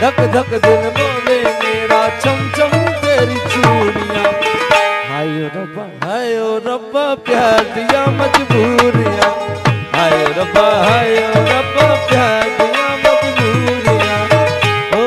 धक धक दिल बोले मेरा चम चम तेरी चूड़ियां। हायो रब्बा प्यार दिया मजबूरियां। हायो रब्बा प्यार दिया मजबूरियां। ओ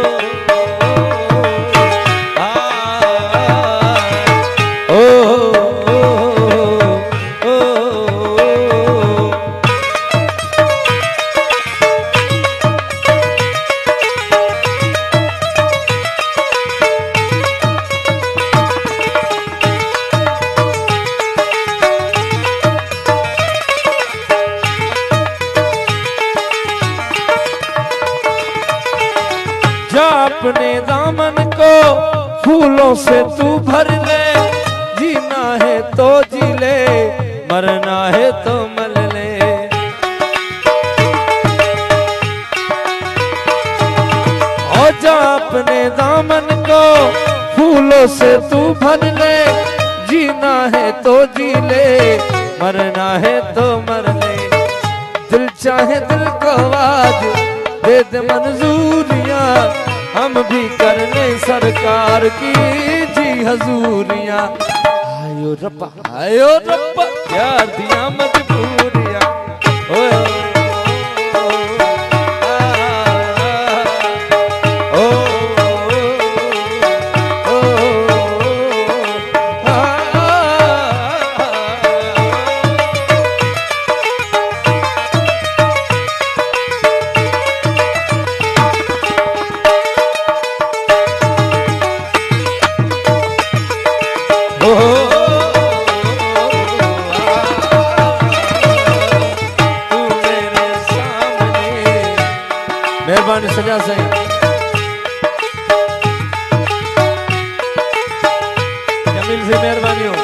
अपने दामन को फूलों से तू भर ले। जीना है तो जी ले, मरना है तो मर ले। और जा अपने दामन को फूलों से तू भर ले। जीना है तो जी ले, मरना है तो मर ले। दिल चाहे दिल को आवाज दे दे मंजूरियां। हम भी करने सरकार की जी हजूरियां। आयो रब्बा प्यार दिया मजबूरियां। मेहरबानी सजा से जमील से मेहरबानी हो।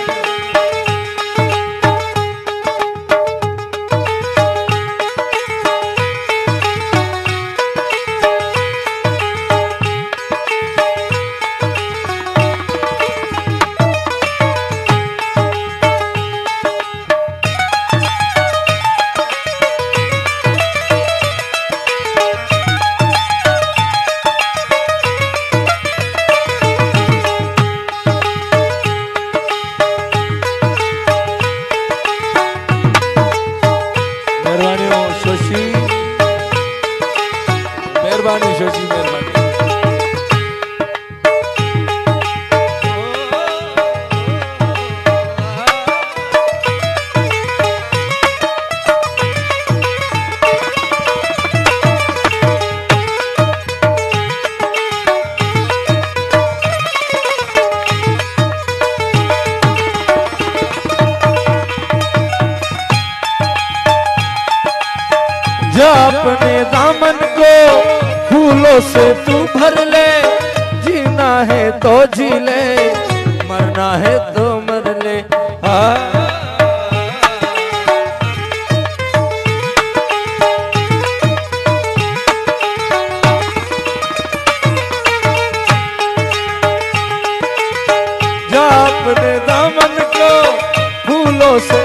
मेहरबानी शोशी मेहरबानी। जा अपने दामन को फूलों से तू भर ले। जीना है तो जी ले, मरना है तो मर ले। जा अपने दामन को फूलों से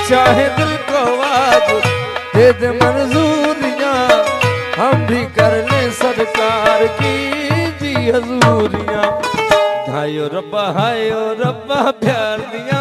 चाहे दिल को आवाज दे दे मंजूरियां। हम भी कर ले सरकार की जी हजूरियां। हायो रब्बा प्यार दिया